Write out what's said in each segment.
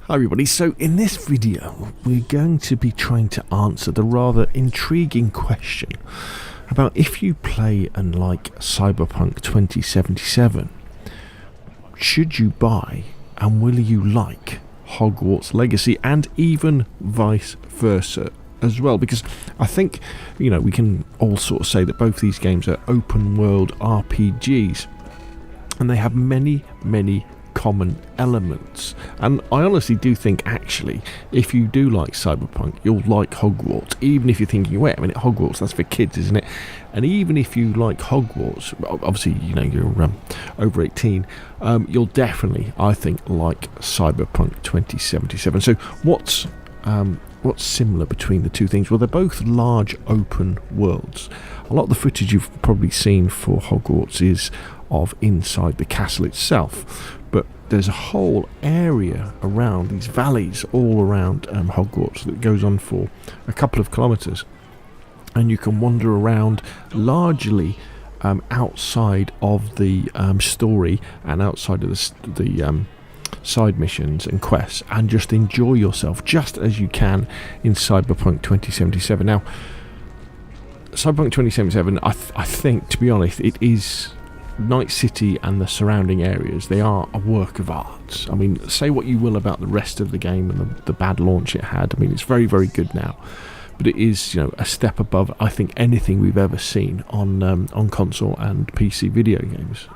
Hi everybody, so in this video we're going to be trying to answer the rather intriguing question about if you play and like Cyberpunk 2077, should you buy and will you like Hogwarts Legacy, and even vice versa as well, because I think, you know, we can all sort of say that both these games are open world RPGs and they have many common elements, and I honestly do think actually if you do like Cyberpunk you'll like Hogwarts, even if you're thinking, wait a minute, Hogwarts, that's for kids, isn't it? And even if you like Hogwarts, obviously, you know, you're over 18, you'll definitely, I think, like Cyberpunk 2077. So what's similar between the two things? Well, they're both large open worlds. A lot of the footage you've probably seen for Hogwarts is of inside the castle itself, but there's a whole area around these valleys all around Hogwarts that goes on for a couple of kilometres, and you can wander around largely outside of the story and outside of the side missions and quests, and just enjoy yourself just as you can in Cyberpunk 2077. Now, Cyberpunk 2077, I think, to be honest, it is Night City and the surrounding areas, they are a work of art. I mean, say what you will about the rest of the game and the bad launch it had. I mean, it's very good now, but it is, you know, a step above, I think, anything we've ever seen on console and PC video games.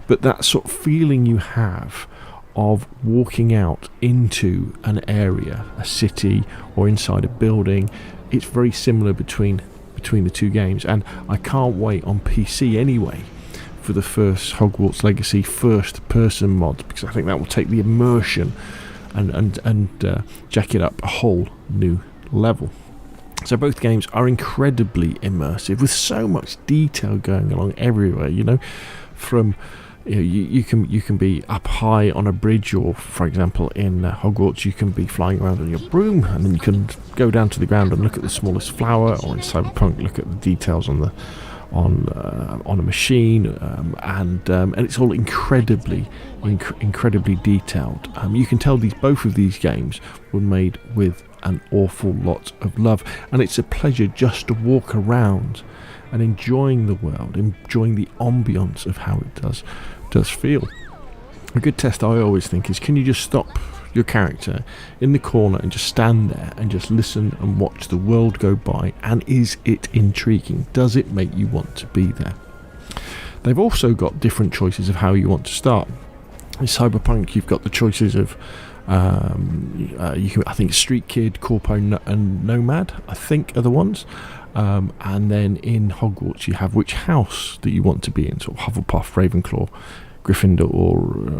But that sort of feeling you have of walking out into an area, a city, or inside a building, it's very similar between the two games, and I can't wait on PC anyway for the first Hogwarts Legacy first person mod, because I think that will take the immersion and jack it up a whole new level. So both games are incredibly immersive, with so much detail going along everywhere, you know, from, you know, you can be up high on a bridge, or for example in Hogwarts you can be flying around on your broom, and then you can go down to the ground and look at the smallest flower, or in Cyberpunk look at the details on a machine, and it's all incredibly detailed. You can tell both of these games were made with an awful lot of love, and it's a pleasure just to walk around and enjoying the world, enjoying the ambience of how it does feel. A good test, I always think, is, can you just stop your character in the corner and just stand there and just listen and watch the world go by, and is it intriguing? Does it make you want to be there? They've also got different choices of how you want to start. In Cyberpunk you've got the choices of I think Street Kid, Corpo and Nomad, I think, are the ones, and then in Hogwarts you have which house that you want to be in, sort of Hufflepuff, Ravenclaw, Gryffindor, or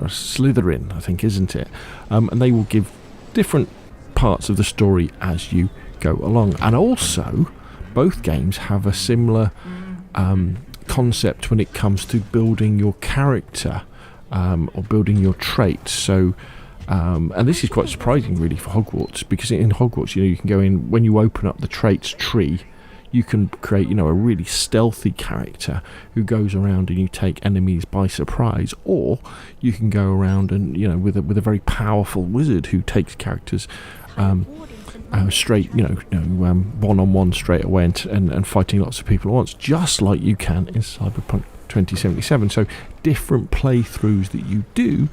Slytherin, I think, isn't it? And they will give different parts of the story as you go along. And also, both games have a similar concept when it comes to building your character, or building your traits. So, and this is quite surprising, really, for Hogwarts, because in Hogwarts, you know, you can go in, when you open up the traits tree, you can create, you know, a really stealthy character who goes around and you take enemies by surprise, or you can go around and, you know, with a very powerful wizard who takes characters straight, one-on-one straight away, and fighting lots of people at once, just like you can in Cyberpunk 2077. So different playthroughs that you do,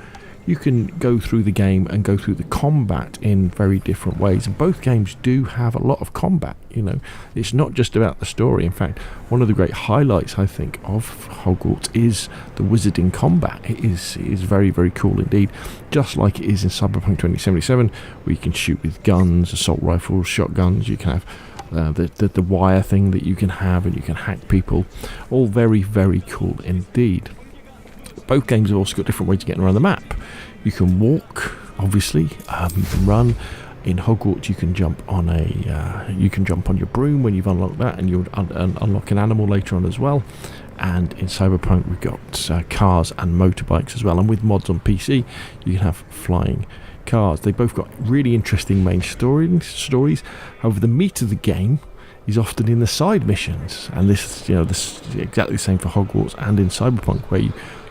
you can go through the game and go through the combat in very different ways. And both games do have a lot of combat, you know. It's not just about the story. In fact, one of the great highlights, I think, of Hogwarts is the wizarding combat. It is very cool indeed. Just like it is in Cyberpunk 2077, where you can shoot with guns, assault rifles, shotguns. You can have the wire thing that you can have, and you can hack people. All very cool indeed. Both games have also got different ways of getting around the map. You can walk, obviously. You can run. In Hogwarts, you can jump on your broom when you've unlocked that, and you'll unlock an animal later on as well. And in Cyberpunk, we've got cars and motorbikes as well. And with mods on PC, you can have flying cars. They both got really interesting main stories. However, the meat of the game is often in the side missions, and this is exactly the same for Hogwarts and in Cyberpunk, where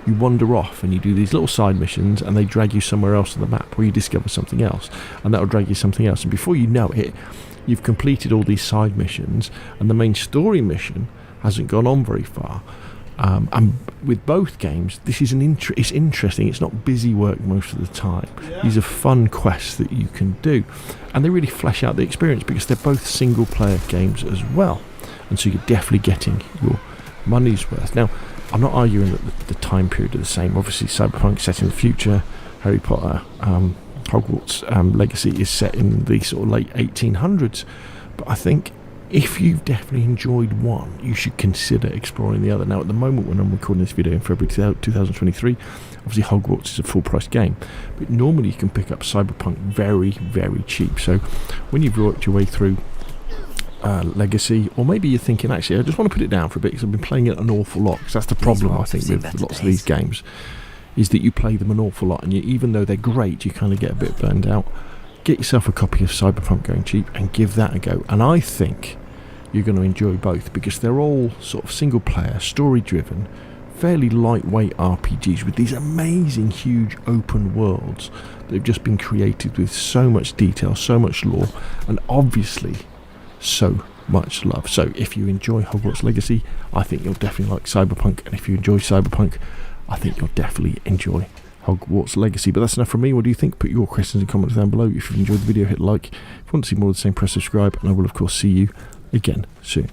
you wander off and you do these little side missions, and they drag you somewhere else on the map where you discover something else, and that'll drag you something else, and before you know it, you've completed all these side missions, and the main story mission hasn't gone on very far. And with both games, this is it's interesting. It's not busy work most of the time. These are fun quests that you can do, and they really flesh out the experience because they're both single-player games as well. And so you're definitely getting your money's worth. Now, I'm not arguing that the time period are the same. Obviously, Cyberpunk set in the future. Harry Potter, Hogwarts Legacy is set in the sort of late 1800s. But I think if you've definitely enjoyed one, you should consider exploring the other. Now, at the moment when I'm recording this video in February 2023, obviously Hogwarts is a full-price game, but normally you can pick up Cyberpunk very, very cheap. So when you've worked your way through Legacy, or maybe you're thinking, actually, I just want to put it down for a bit because I've been playing it an awful lot, because that's the problem, I think, with lots of these games, is that you play them an awful lot, and even though they're great, you kind of get a bit burned out. Get yourself a copy of Cyberpunk going cheap and give that a go. And I think you're going to enjoy both, because they're all sort of single player, story driven, fairly lightweight RPGs with these amazing huge open worlds that have just been created with so much detail, so much lore, and obviously so much love. So if you enjoy Hogwarts Legacy, I think you'll definitely like Cyberpunk, and if you enjoy Cyberpunk, I think you'll definitely enjoy Hogwarts Legacy. But that's enough from me. What do you think? Put your questions and comments down below. If you've enjoyed the video, hit like. If you want to see more of the same, press subscribe, and I will of course see you again soon.